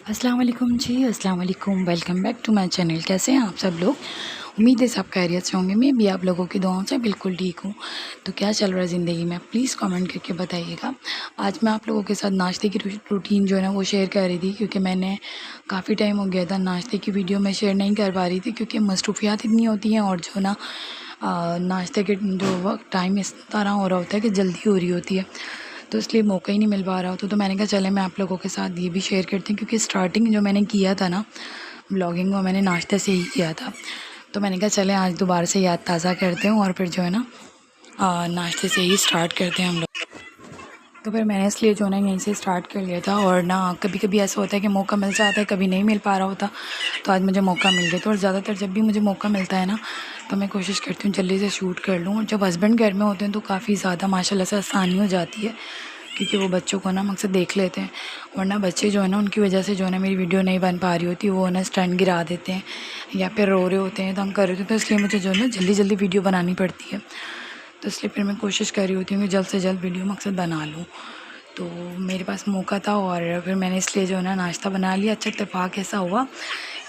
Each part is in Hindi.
अस्सलाम वालेकुम जी, अस्सलाम वालेकुम। Welcome back to my channel. कैसे हैं आप सब लोग? उम्मीद है सब खैरियत से होंगे। मैं भी आप लोगों की दुआओं से बिल्कुल ठीक हूँ। तो क्या चल रहा है ज़िंदगी में, प्लीज़ कमेंट करके बताइएगा। आज मैं आप लोगों के साथ नाश्ते की रूटीन जो है ना वो शेयर कर रही थी, क्योंकि मैंने काफ़ी टाइम हो गया था नाश्ते की वीडियो मैं शेयर नहीं कर पा रही थी, क्योंकि मसरूफियात इतनी होती हैं और जो ना नाश्ते के जो वक्त टाइम इस तरह हो रहा होता है कि जल्दी हो रही होती है, तो इसलिए मौका ही नहीं मिल पा रहा होता। तो मैंने कहा चले मैं आप लोगों के साथ ये भी शेयर करती हूँ, क्योंकि स्टार्टिंग जो मैंने किया था ना ब्लॉगिंग, वो मैंने नाश्ते से ही किया था। तो मैंने कहा चले आज दोबारा से याद ताज़ा करते हैं और फिर जो है ना नाश्ते से ही स्टार्ट करते हैं हम लोग। तो फिर मैंने इसलिए जो ना यहीं से स्टार्ट कर लिया था। और ना कभी कभी ऐसा होता है कि मौका मिल जाता है, कभी नहीं मिल पा रहा होता। तो आज मुझे मौका मिल गया था, और ज़्यादातर जब भी मुझे मौका मिलता है ना तो मैं कोशिश करती हूँ जल्दी से शूट कर लूँ। और जब हस्बैंड घर में होते हैं तो काफ़ी ज़्यादा माशाल्लाह से आसानी हो जाती है, क्योंकि वो बच्चों को ना मकसद देख लेते हैं। वरना बच्चे जो है ना उनकी वजह से जो है ना मेरी वीडियो नहीं बन पा रही होती, वो ना स्टैंड गिरा देते हैं या फिर रो रहे होते हैं, तंग कर रहे होते हैं। तो इसलिए मुझे जो है ना जल्दी जल्दी वीडियो बनानी पड़ती है। तो इसलिए फिर मैं कोशिश कर रही होती हूँ कि जल्द से जल्द वीडियो मकसद बना लूँ। तो मेरे पास मौका था और फिर मैंने इसलिए जो है ना नाश्ता बना लिया। अच्छा इत्तेफाक ऐसा हुआ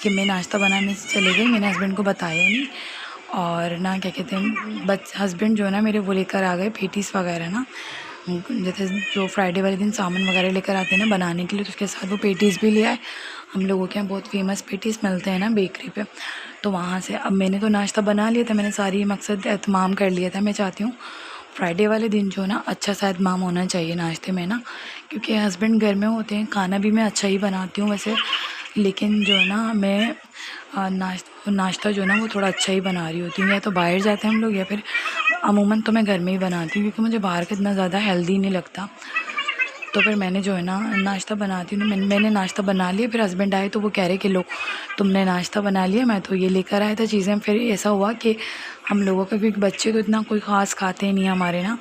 कि मैं नाश्ता बनाने से चले गई, मैंने हस्बैंड को बताया नहीं। और ना क्या कहते हैं हस्बैंड जो है ना मेरे वो लेकर आ गए पेटीज़ वगैरह ना, जैसे जो फ्राइडे वाले दिन सामान वगैरह लेकर आते हैं ना बनाने के लिए, तो उसके साथ वो पेटीज़ भी ले आए। हम लोगों के यहाँ बहुत फेमस पेटीज़ मिलते हैं ना बेकरी पे, तो वहाँ से। अब मैंने तो नाश्ता बना लिया था, मैंने सारी मकसद एहतमाम कर लिया था। मैं चाहती हूँ फ्राइडे वाले दिन जो ना अच्छा सा एहतमाम होना चाहिए नाश्ते में ना, क्योंकि हस्बैंड घर में होते हैं। खाना भी मैं अच्छा ही बनाती हूँ वैसे, लेकिन जो है ना मैं नाश्ता जो है ना वो थोड़ा अच्छा ही बना रही होती हूँ। या तो बाहर जाते हैं हम लोग, या फिर अमूमन तो मैं घर में ही बनाती हूँ, क्योंकि मुझे बाहर का इतना ज़्यादा हेल्दी नहीं लगता। तो फिर मैंने जो है ना नाश्ता बनाती हूँ, मैंने नाश्ता बना लिया। फिर हस्बैंड आए तो वो कह रहे कि लो तुमने नाश्ता बना लिया, मैं तो ये लेकर आया था चीज़ें। फिर ऐसा हुआ कि हम लोगों का, क्योंकि बच्चे तो इतना कोई ख़ास खाते नहीं हमारे ना,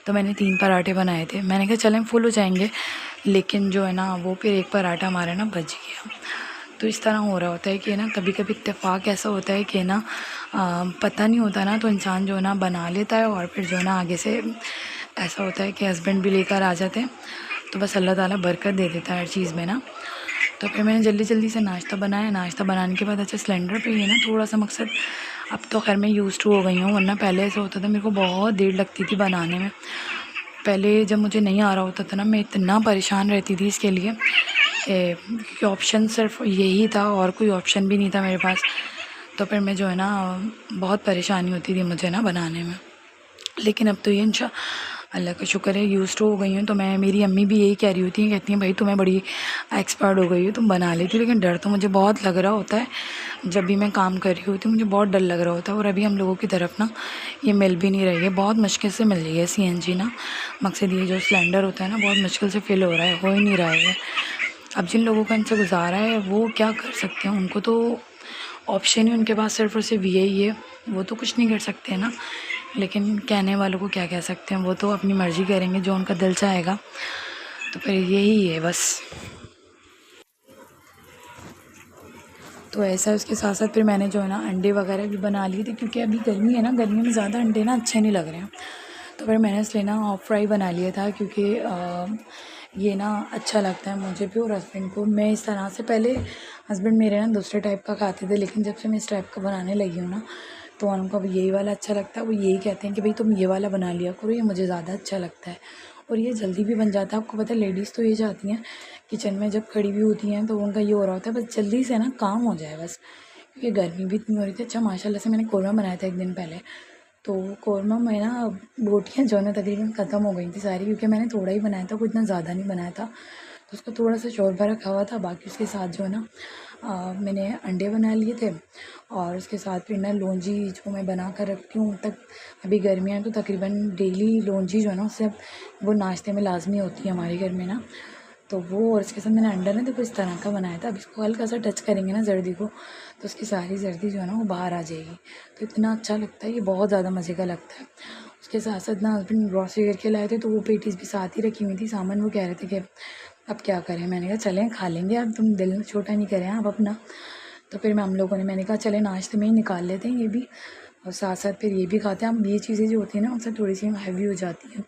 तो मैंने 3 पराठे बनाए थे। मैंने कहा चलें फुल हो जाएंगे, लेकिन जो है ना वो फिर एक पराठा हमारा ना बच गया। तो इस तरह हो रहा होता है कि ना कभी कभी इत्तेफाक ऐसा होता है कि ना पता नहीं होता ना, तो इंसान जो है ना बना लेता है। और फिर जो है ना आगे से ऐसा होता है कि हस्बैंड भी लेकर आ जाते हैं, तो बस अल्लाह ताला बरकत दे देता है हर चीज़ में ना। तो फिर मैंने जल्दी जल्दी से नाश्ता बनाया। नाश्ता बनाने के बाद अच्छा सिलेंडर पे ही है ना थोड़ा सा मकसद, अब तो खैर मैं यूज़ टू हो गई हूँ, वरना पहले ऐसा होता था मेरे को बहुत देर लगती थी बनाने में। पहले जब मुझे नहीं आ रहा होता था ना, मैं इतना परेशान रहती थी इसके लिए, क्योंकि ऑप्शन सिर्फ यही था और कोई ऑप्शन भी नहीं था मेरे पास। तो फिर मैं जो है ना बहुत परेशानी होती थी मुझे ना बनाने में। लेकिन अब तो ये अल्लाह का शुक्र है यूज़ टू हो गई हूँ। तो मैं, मेरी अम्मी भी यही कह रही होती हैं, कहती हैं भाई तुम्हें बड़ी एक्सपर्ट हो गई हो, तुम बना लेती हो। लेकिन डर तो मुझे बहुत लग रहा होता है, जब भी मैं काम कर रही होती हूँ मुझे बहुत डर लग रहा होता है। और अभी हम लोगों की तरफ ना ये मिल भी नहीं रही है, बहुत मुश्किल से मिल रही है सीएनजी ना। मकसद ये जो सिलेंडर होता है ना बहुत मुश्किल से फिल हो रहा है, हो ही नहीं रहा है। अब जिन लोगों का इनसे गुजारा है वो क्या कर सकते हैं, उनको तो ऑप्शन ही उनके पास सिर्फ और सिर्फ यही है, वो तो कुछ नहीं कर सकते ना। लेकिन कहने वालों को क्या कह सकते हैं, वो तो अपनी मर्ज़ी करेंगे जो उनका दिल चाहेगा। तो फिर यही है बस। तो ऐसा उसके साथ साथ फिर मैंने जो है ना अंडे वगैरह भी बना लिए थे, क्योंकि अभी गर्मी है ना, गर्मी में ज़्यादा अंडे ना अच्छे नहीं लग रहे हैं। तो फिर मैंने इसलिए ना ऑफ फ्राई बना लिया था, क्योंकि ये ना अच्छा लगता है मुझे भी और हस्बैंड को। मैं इस तरह से, पहले हस्बैंड मेरे ना दूसरे टाइप का खाते थे, लेकिन जब से मैं इस टाइप का बनाने लगी हूँ ना तो उनको अब यही वाला अच्छा लगता है। वो यही कहते हैं कि भाई तुम ये वाला बना लिया करो, ये मुझे ज़्यादा अच्छा लगता है और ये जल्दी भी बन जाता है। आपको पता है लेडीज़ तो ये चाहती हैं किचन में जब खड़ी भी होती हैं तो उनका ये हो रहा होता है बस जल्दी से ना काम हो जाए बस, क्योंकि गर्मी भी इतनी हो रही थी। अच्छा माशाल्लाह से मैंने कौरमा बनाया था एक दिन पहले, तो कौरमा में ना बोटियाँ जो है ना तकरीबन ख़त्म हो गई थी सारी, क्योंकि मैंने थोड़ा ही बनाया था, कुछ इतना ज़्यादा नहीं बनाया था। तो उसका थोड़ा सा शोरबा रखा हुआ था, बाकी उसके साथ जो है ना मैंने अंडे बना लिए थे। और उसके साथ फिर ना लौंजी जो मैं बना कर रखती हूँ तक, अभी गर्मियाँ हैं तो तकरीबन डेली लौंजी जो है ना उससे वो नाश्ते में लाजमी होती है हमारे घर में ना, तो वो। और इसके साथ मैंने अंडा ना देखो इस तरह का बनाया था। अब इसको हल्का सा टच करेंगे ना जर्दी को, तो उसकी सारी जर्दी जो है ना वो बाहर आ जाएगी। तो इतना अच्छा लगता है, ये बहुत ज़्यादा मज़े का लगता है। उसके साथ साथ ना हस्बैंड ग्रॉसरी करके लाए थे, तो वो पेटीज़ भी साथ ही रखी हुई थी सामान। वो कह रहे थे कि अब क्या करें, मैंने कहा चलें खा लेंगे, अब तुम दिल छोटा नहीं करें आप अपना। तो फिर हम लोगों ने, मैंने कहा चले नाश्ते में ही निकाल लेते हैं ये भी, और साथ साथ फिर ये भी खाते हैं। अब ये चीज़ें जो होती हैं ना उनसे थोड़ी सी हैवी हो जाती हैं,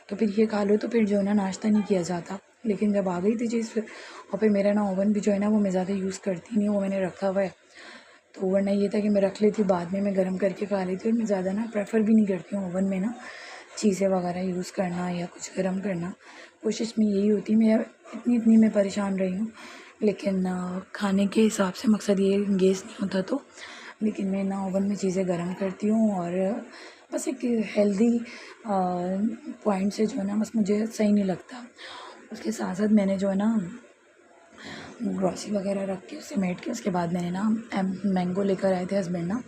तो फिर ये खा लो तो फिर जो है ना नाश्ता नहीं किया जाता। लेकिन जब आ गई थी चीज़ फिर, और फिर मेरा ना ओवन भी जो है ना वो मैं ज़्यादा यूज़ करती नहीं हूँ, वो मैंने रखा हुआ है। तो वरना ये था कि मैं रख लेती हूँ, बाद में मैं गर्म करके खा लेती हूँ। और मैं ज़्यादा ना प्रेफर भी नहीं करती हूँ ओवन में ना चीज़ें वगैरह यूज़ करना या कुछ गर्म करना। कोशिश में यही होती है, मैं इतनी इतनी मैं परेशान रही हूँ, लेकिन खाने के हिसाब से मकसद ये गैस नहीं होता तो। लेकिन मैं ना ओवन में चीज़ें गर्म करती हूँ, और बस एक हेल्दी पॉइंट से जो है ना बस मुझे सही नहीं लगता। उसके साथ साथ मैंने जो है ना ग्रॉसरी वगैरह रख के उसे मेट के, उसके बाद मैंने ना मैंगो लेकर आए थे हस्बैंड ना,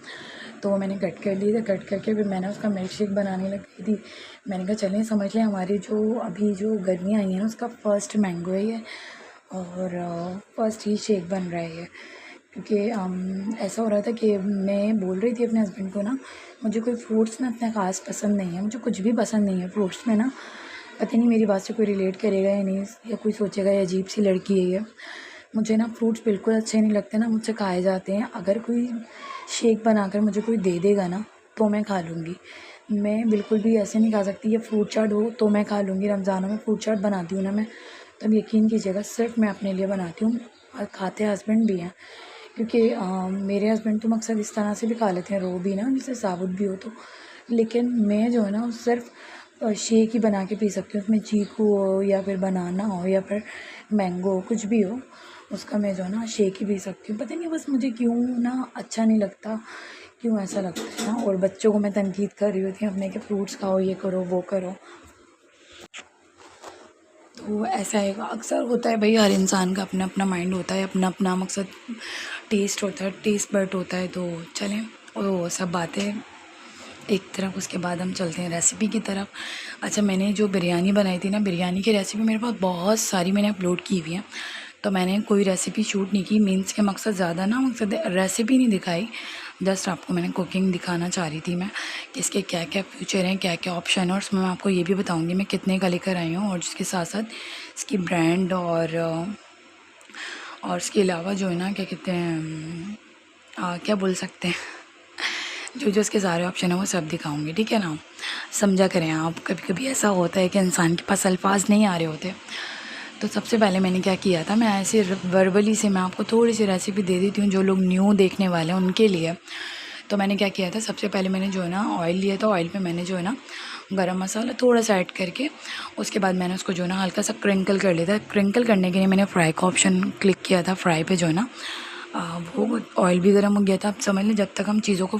तो वो मैंने कट कर लिए थे। कट करके फिर मैंने उसका मिल्क शेक बनाने लग गई थी। मैंने कहा चलें समझ लें हमारी जो अभी जो गर्मियाँ आई हैं ना उसका फ़र्स्ट मैंगो है ये, और फ़र्स्ट ही शेक बन रहा है ये। क्योंकि ऐसा हो रहा था कि मैं बोल रही थी अपने हस्बैंड को ना, मुझे कोई फ्रूट्स ना इतना ख़ास पसंद नहीं है, मुझे कुछ भी पसंद नहीं है फ्रूट्स में ना। पता नहीं मेरी बात से कोई रिलेट करेगा या नहीं, या कोई सोचेगा ये अजीब सी लड़की है ये। मुझे ना फ्रूट्स बिल्कुल अच्छे नहीं लगते ना, मुझसे खाए जाते हैं। अगर कोई शेक बनाकर मुझे कोई दे देगा ना तो मैं खा लूँगी। मैं बिल्कुल भी ऐसे नहीं खा सकती, ये फ्रूट चाट हो तो मैं खा लूँगी। रमज़ानों में फ्रूट चाट बनाती हूँ ना मैं, तो अब यकीन कीजिएगा सिर्फ मैं अपने लिए बनाती हूँ, और खाते हस्बैंड भी हैं। क्योंकि मेरे हस्बैंड तो मकसद इस तरह से भी खा लेते हैं रो भी ना, जैसे साबुत भी हो तो। लेकिन मैं जो है ना वो सिर्फ शेक ही बना के पी सकती हूँ। उसमें चीकू हो या फिर बनाना हो या फिर मैंगो हो, कुछ भी हो, उसका मैं जो है ना शेक ही पी सकती हूँ। पता नहीं बस मुझे क्यों ना अच्छा नहीं लगता, क्यों ऐसा लगता है ना। और बच्चों को मैं तनकीद कर रही होती हूँ अपने, के फ्रूट्स खाओ, ये करो वो करो। तो ऐसा है, अक्सर होता है भाई, हर इंसान का अपना अपना माइंड होता है, अपना अपना मकसद टेस्ट होता है, टेस्ट बट होता है। तो चलें वो सब बातें एक तरफ, उसके बाद हम चलते हैं रेसिपी की तरफ। अच्छा, मैंने जो बिरयानी बनाई थी ना, बिरयानी की रेसिपी मेरे पास बहुत सारी मैंने अपलोड की हुई है, तो मैंने कोई रेसिपी शूट नहीं की। मीन्स के मकसद ज़्यादा ना, मकसद रेसिपी नहीं दिखाई, जस्ट आपको मैंने कुकिंग दिखाना चाह रही थी मैं, कि इसके क्या क्या फ्यूचर हैं, क्या क्या ऑप्शन है। और उसमें मैं आपको ये भी बताऊँगी मैं कितने का लेकर आई हूँ, और जिसके साथ साथ इसकी ब्रांड और इसके अलावा जो है ना क्या कहते हैं, क्या बोल सकते हैं, जो जो इसके सारे ऑप्शन है वो सब दिखाऊंगी, ठीक है ना। समझा करें आप, कभी कभी ऐसा होता है कि इंसान के पास अल्फाज नहीं आ रहे होते। तो सबसे पहले मैंने क्या किया था, मैं ऐसे वर्बली से मैं आपको थोड़ी सी रेसिपी दे देती हूँ जो लोग न्यू देखने वाले हैं उनके लिए। तो मैंने क्या किया था, सबसे पहले मैंने जो है ना ऑयल लिया था, ऑयल में मैंने जो है ना गरम मसाला थोड़ा सा ऐड करके, उसके बाद मैंने उसको जो है ना हल्का सा क्रिंकल कर लिया था। क्रिंकल करने के लिए मैंने फ्राई का ऑप्शन क्लिक किया था, फ्राई पे जो है ना वो ऑयल भी गर्म हो गया था। अब समझ लें जब तक हम चीज़ों को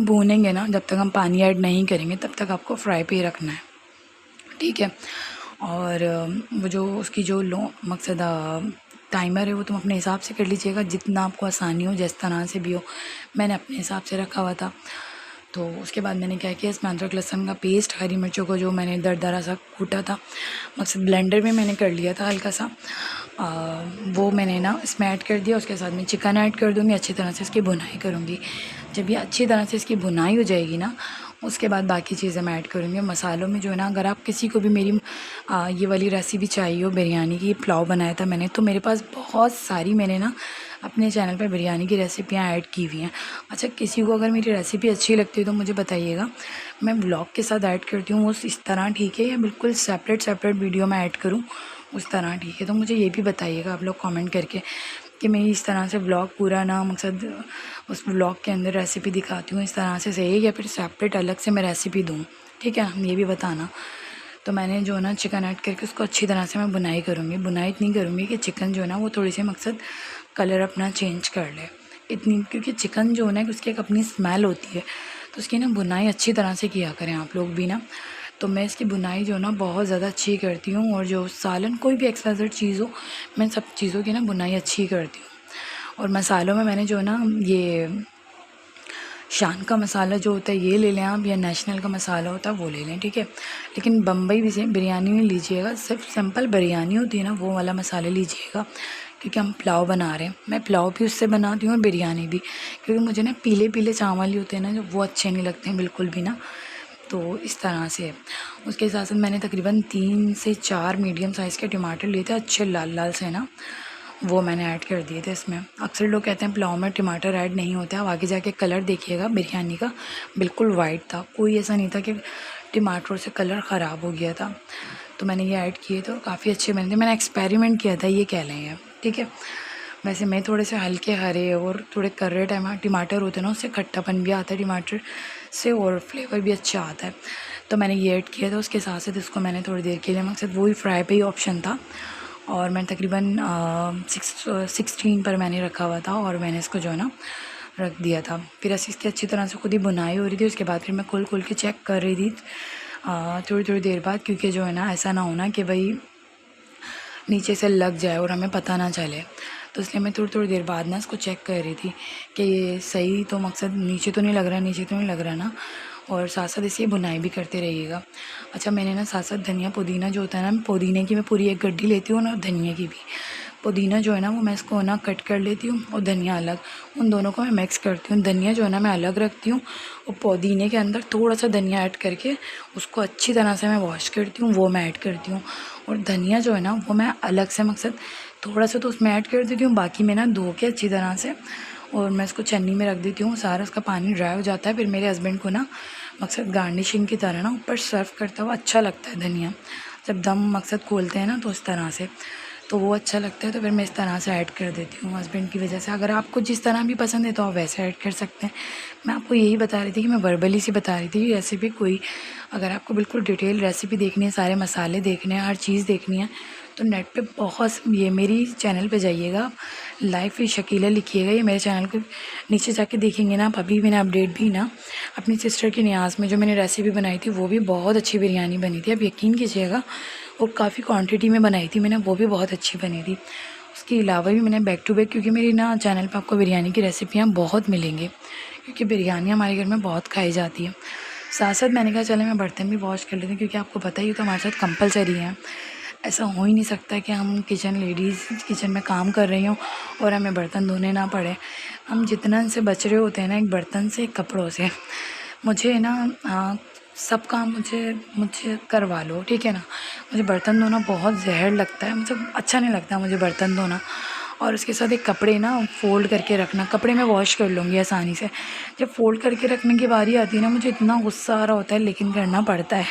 भूनेंगे ना, जब तक हम पानी ऐड नहीं करेंगे तब तक आपको फ्राई पे ही रखना है, ठीक है। और वो जो उसकी जो लो मकसद टाइमर है वो तुम अपने हिसाब से कर लीजिएगा, जितना आपको आसानी हो, जिस तरह से भी हो। मैंने अपने हिसाब से रखा हुआ था। तो उसके बाद मैंने क्या किया, इसमें अदरक लहसुन का पेस्ट, हरी मिर्चों को जो मैंने दरदरा सा कूटा था, मकसद ब्लेंडर में मैंने कर लिया था हल्का सा, वो मैंने ना इसमें ऐड कर दिया। उसके साथ मैं चिकन ऐड कर दूँगी, अच्छी तरह से इसकी भुनाई करूँगी। जब ये अच्छी तरह से इसकी भुनाई हो जाएगी ना, उसके बाद बाकी चीज़ें मैं ऐड करूँगी। मसालों में जो है ना, अगर आप किसी को भी मेरी ये वाली रेसिपी चाहिए हो बिरयानी की, पुलाव बनाया था मैंने, तो मेरे पास बहुत सारी मैंने ना अपने चैनल पर बिरयानी की रेसिपियाँ ऐड की हुई हैं। अच्छा, किसी को अगर मेरी रेसिपी अच्छी लगती है तो मुझे बताइएगा, मैं ब्लॉग के साथ ऐड करती हूँ उस इस तरह, ठीक है, या बिल्कुल सेपरेट वीडियो में ऐड करूँ उस तरह, ठीक है। तो मुझे ये भी बताइएगा आप लोग कमेंट करके कि मैं इस तरह से व्लॉग पूरा ना मकसद उस व्लॉग के अंदर रेसिपी दिखाती हूँ इस तरह से सही है, या फिर सेपरेट अलग से मैं रेसिपी दूँ, ठीक है, ये भी बताना। तो मैंने जो ना चिकन ऐड करके उसको अच्छी तरह से मैं बुनाई करूँगी। बुनाई इतनी करूँगी कि चिकन जो है ना वो थोड़ी सी मकसद कलर अपना चेंज कर ले, इतनी, क्योंकि चिकन जो है ना उसकी एक अपनी स्मेल होती है, तो उसकी ना बुनाई अच्छी तरह से किया करें आप लोग भी ना। तो मैं इसकी बुनाई जो ना बहुत ज़्यादा अच्छी करती हूँ, और जो सालन कोई भी एक्सवाइज़ेड चीज़ हो, मैं सब चीज़ों की ना बुनाई अच्छी करती हूँ। और मसालों में मैंने जो ना ये शान का मसाला जो होता है ये ले लें आप, या नेशनल का मसाला होता है वो ले लें, ठीक है। लेकिन बम्बई बिरयानी नहीं लीजिएगा, सिर्फ सिंपल बिरयानी होती है ना वो वाला मसाले लीजिएगा, क्योंकि हम पुलाव बना रहे हैं। मैं पुलाव भी उससे बनाती हूँ और बिरयानी भी, क्योंकि मुझे ना पीले पीले चावल ही होते हैं ना जो, वो अच्छे नहीं लगते हैं बिल्कुल भी ना। तो इस तरह से उसके साथ साथ मैंने तकरीबन 3 से 4 मीडियम साइज़ के टमाटर लिए थे, अच्छे लाल लाल से ना, वो मैंने ऐड कर दिए थे इसमें। अक्सर लोग कहते हैं पुलाव में टमाटर ऐड नहीं होते, आप आगे जाके कलर देखिएगा बिरयानी का, बिल्कुल वाइट था, कोई ऐसा नहीं था कि टमाटरों से कलर ख़राब हो गया था। तो मैंने ये ऐड किए थे और काफ़ी अच्छे बने थे। मैंने एक्सपेरिमेंट किया था ये कह लें ये, ठीक है। वैसे मैं थोड़े से हल्के हरे और थोड़े कर्रे टमाटर होते हैं ना, उससे खट्टापन भी आता है टमाटर से और फ्लेवर भी अच्छा आता है। तो मैंने ये ऐड किया था। उसके साथ साथ इसको मैंने थोड़ी देर के लिए, मकसद वही फ्राई पे ही ऑप्शन था, और मैं तकरीबन 16 पर मैंने रखा हुआ था और मैंने इसको जो है ना रख दिया था। फिर ऐसे इसकी अच्छी तरह से खुद ही बुनाई हो रही थी। उसके बाद फिर मैं खोल के चेक कर रही थी थोड़ी देर बाद, क्योंकि जो है ना ऐसा ना होना कि भाई नीचे से लग जाए और हमें पता ना चले। तो इसलिए मैं थोड़ी देर बाद ना इसको चेक कर रही थी कि ये सही, तो मकसद नीचे तो नहीं लग रहा ना, और साथ साथ इसे बुनाई भी करते रहिएगा। अच्छा, मैंने ना साथ साथ धनिया पुदीना जो होता है ना, पुदीने की मैं पूरी एक गड्डी लेती हूँ ना, और धनिया की भी। पुदीना जो है ना वो मैं इसको ना कट कर लेती हूँ और धनिया अलग, उन दोनों को मैं मिक्स करती हूँ। धनिया जो है ना मैं अलग रखती हूँ और पुदीने के अंदर थोड़ा सा धनिया ऐड करके उसको अच्छी तरह से मैं वॉश करती हूँ, वो मैं ऐड करती हूँ। और धनिया जो है ना वो मैं अलग से, मकसद थोड़ा सा तो उसमें ऐड कर देती हूँ, बाकी मैं ना धो के अच्छी तरह से और मैं इसको छन्नी में रख देती हूँ। सारा उसका पानी ड्राई हो जाता है। फिर मेरे हस्बैंड को ना मकसद गार्निशिंग की तरह ना ऊपर सर्व करता हुआ अच्छा लगता है धनिया, जब दम मकसद खोलते हैं ना तो इस तरह से, तो वो अच्छा लगता है। तो फिर मैं इस तरह से ऐड कर देती हूँ हस्बैंड की वजह से। अगर आपको जिस तरह भी पसंद है तो आप वैसे ऐड कर सकते हैं। मैं आपको यही बता रही थी कि मैं वर्बली सी बता रही थी रेसिपी। कोई अगर आपको बिल्कुल डिटेल रेसिपी देखनी है, सारे मसाले देखने हैं, हर चीज़ देखनी है, तो नेट पे बहुत, ये मेरी चैनल पे जाइएगा, लाइफ विद शकीला लिखिएगा, ये मेरे चैनल के नीचे जाके देखेंगे ना आप। अभी मैंने अपडेट भी ना अपनी सिस्टर की न्याज में जो मैंने रेसिपी बनाई थी, वो भी बहुत अच्छी बिरयानी बनी थी, आप यकीन कीजिएगा। और काफ़ी क्वांटिटी में बनाई थी मैंने, वो भी बहुत अच्छी बनी थी। उसके अलावा भी मैंने बैक टू बैक, क्योंकि मेरी ना चैनल पर आपको बिरयानी की रेसिपियाँ बहुत मिलेंगी, क्योंकि बिरयानी हमारे घर में बहुत खाई जाती है। साथ साथ मैंने कहा चले मैं बर्तन भी वॉश कर लेती हूँ, क्योंकि आपको पता ही तो हमारे साथ कंपलसरी है। ऐसा हो ही नहीं सकता कि हम किचन में काम कर रही हूँ और हमें बर्तन धोने ना पड़े। हम जितना से बच रहे होते हैं ना, एक बर्तन से, एक कपड़ों से। मुझे ना सब काम मुझे करवा लो, ठीक है ना। मुझे बर्तन धोना बहुत जहर लगता है, मुझे अच्छा नहीं लगता मुझे बर्तन धोना। और उसके साथ एक कपड़े ना फ़ोल्ड करके रखना, कपड़े मैं वॉश कर लूँगी आसानी से। जब फ़ोल्ड करके रखने की बारी आती है ना, मुझे इतना गुस्सा आ रहा होता है, लेकिन करना पड़ता है,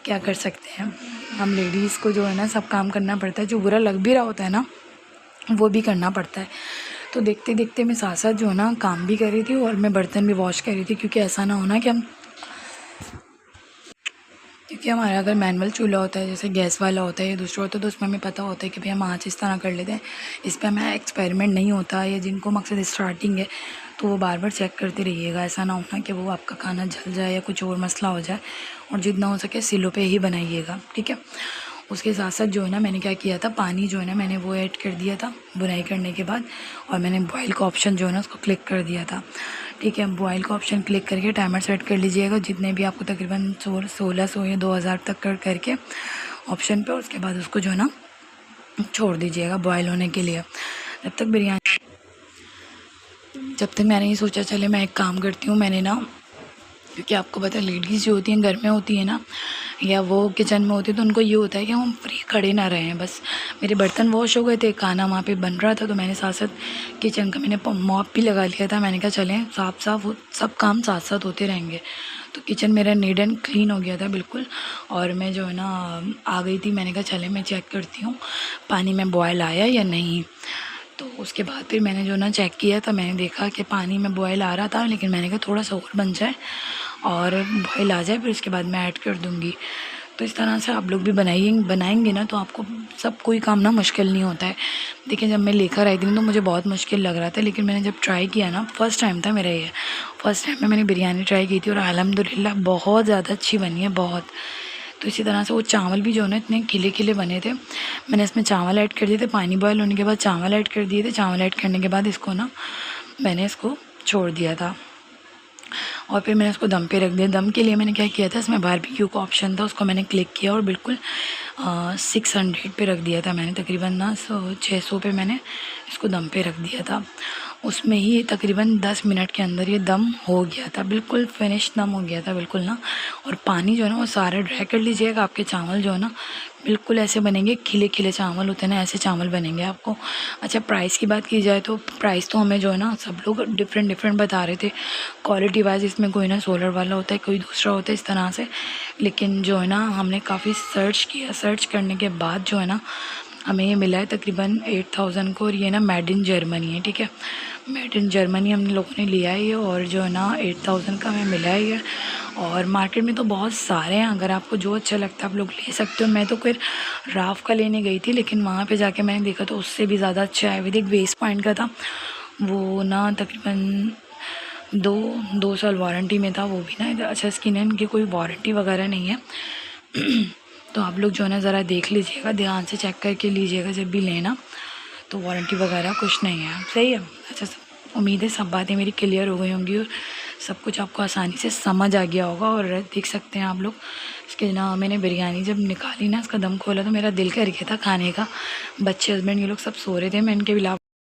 क्या कर सकते हैं। हम लेडीज़ को जो है ना सब काम करना पड़ता है, जो बुरा लग भी रहा होता है ना वो भी करना पड़ता है। तो देखते देखते मैं साथ साथ जो है ना काम भी कर रही थी और मैं बर्तन भी वॉश कर रही थी, क्योंकि ऐसा ना होना कि क्योंकि हमारा अगर मैनुअल चूल्हा होता है, जैसे गैस वाला होता है या दूसरा होता है, तो उसमें हमें पता होता है कि भाई हम आँच इस तरह कर लेते हैं, इस पर हमें एक्सपेरिमेंट नहीं होता। या जिनको मकसद स्टार्टिंग है तो वो बार बार चेक करते रहिएगा, ऐसा ना होना कि वो आपका खाना जल जाए या कुछ और मसला हो जाए। और जितना हो सके सिलों पे ही बनाइएगा, ठीक है। उसके साथ साथ जो है ना मैंने क्या किया था, पानी जो है ना मैंने वो ऐड कर दिया था बुनाई करने के बाद, और मैंने बॉयल का ऑप्शन जो है ना उसको क्लिक कर दिया था, ठीक है। बॉयल का ऑप्शन क्लिक करके टाइमर सेट कर लीजिएगा, जितने भी आपको तकरीबन 1600 या 2000 तक करके ऑप्शन पे। उसके बाद उसको जो है ना छोड़ दीजिएगा बॉयल होने के लिए। जब तक मैंने ये सोचा चले मैं एक काम करती हूँ, मैंने ना, क्योंकि आपको पता है लेडीज़ जो होती हैं घर में होती है ना, या वो किचन में होती है, तो उनको ये होता है कि हम फ्री खड़े ना रहें। बस मेरे बर्तन वॉश हो गए थे, खाना वहाँ पे बन रहा था, तो मैंने साथ साथ किचन का मैंने मॉप भी लगा लिया था। मैंने कहा चलें साफ सब काम साथ साथ होते रहेंगे। तो किचन मेरा नीट एंड क्लीन हो गया था बिल्कुल। और मैं जो है ना आ गई थी, मैंने कहा चले मैं चेक करती हूँ पानी में बॉयल आया या नहीं। तो उसके बाद फिर मैंने जो ना चेक किया, तो मैंने देखा कि पानी में बॉयल आ रहा था, लेकिन मैंने कहा थोड़ा सा और बन जाए और बॉयल आ जाए, फिर उसके बाद मैं ऐड कर दूँगी। तो इस तरह से आप लोग भी बनाएंगे ना, तो आपको सब कोई काम ना मुश्किल नहीं होता है। देखिए जब मैं लेकर आई थी तो मुझे बहुत मुश्किल लग रहा था, लेकिन मैंने जब ट्राई किया ना, फर्स्ट टाइम था मेरा ये, फर्स्ट टाइम में मैंने बिरयानी ट्राई की थी और अल्हम्दुलिल्लाह बहुत ज़्यादा अच्छी बनी है, बहुत। तो इसी तरह से वो चावल भी जो है ना इतने खिले खिले बने थे। मैंने इसमें चावल ऐड कर दिए थे, पानी बॉयल होने के बाद चावल ऐड कर दिए थे। चावल ऐड करने के बाद इसको ना मैंने इसको छोड़ दिया था और फिर मैंने उसको दम पे रख दिया। दम के लिए मैंने क्या किया था, इसमें बारबेक्यू का ऑप्शन था, उसको मैंने क्लिक किया और बिल्कुल 600 पे रख दिया था मैंने, तकरीबन ना 600 पे मैंने इसको दम पे रख दिया था। उसमें ही तकरीबन 10 मिनट के अंदर ये दम हो गया था, बिल्कुल फिनिश दम हो गया था बिल्कुल ना। और पानी जो है ना वो सारा ड्राई कर लीजिएगा, आपके चावल जो है ना बिल्कुल ऐसे बनेंगे, खिले खिले चावल होते हैं ना, ऐसे चावल बनेंगे आपको। अच्छा, प्राइस की बात की जाए तो प्राइस तो हमें जो है ना सब लोग डिफरेंट डिफरेंट बता रहे थे क्वालिटी वाइज। इसमें कोई ना सोलर वाला होता है, कोई दूसरा होता है, इस तरह से। लेकिन जो है ना हमने काफ़ी सर्च किया, सर्च करने के बाद जो है ना हमें ये मिला है तकरीबन 8000 को। और ये ना मेड इन जर्मनी है, ठीक है, मेड इन जर्मनी हम लोगों ने लिया है ये। और जो है ना 8000 का हमें मिला है ये। और मार्केट में तो बहुत सारे हैं, अगर आपको जो अच्छा लगता है आप लोग ले सकते हो। मैं तो फिर राफ का लेने गई थी, लेकिन वहाँ पे जाके मैंने देखा तो उससे भी ज़्यादा अच्छा आयुर्वेदिक वेस्ट पॉइंट का था। वो ना तकरीबन 2 साल वारंटी में था वो भी ना। अच्छा स्किन है, इनकी कोई वारंटी वगैरह नहीं है। तो आप लोग जो है ना ज़रा देख लीजिएगा, ध्यान से चेक करके लीजिएगा जब भी लेना, तो वारंटी वगैरह कुछ नहीं है, सही है। अच्छा, उम्मीद है सब बातें मेरी क्लियर हो गई होंगी और सब कुछ आपको आसानी से समझ आ गया होगा। और देख सकते हैं आप लोग, इसके ना मैंने बिरयानी जब निकाली ना, इसका दम खोला तो मेरा दिल कर गया था खाने का। बच्चे, हस्बैंड, ये लोग सब सो रहे थे, मैं इनके बिला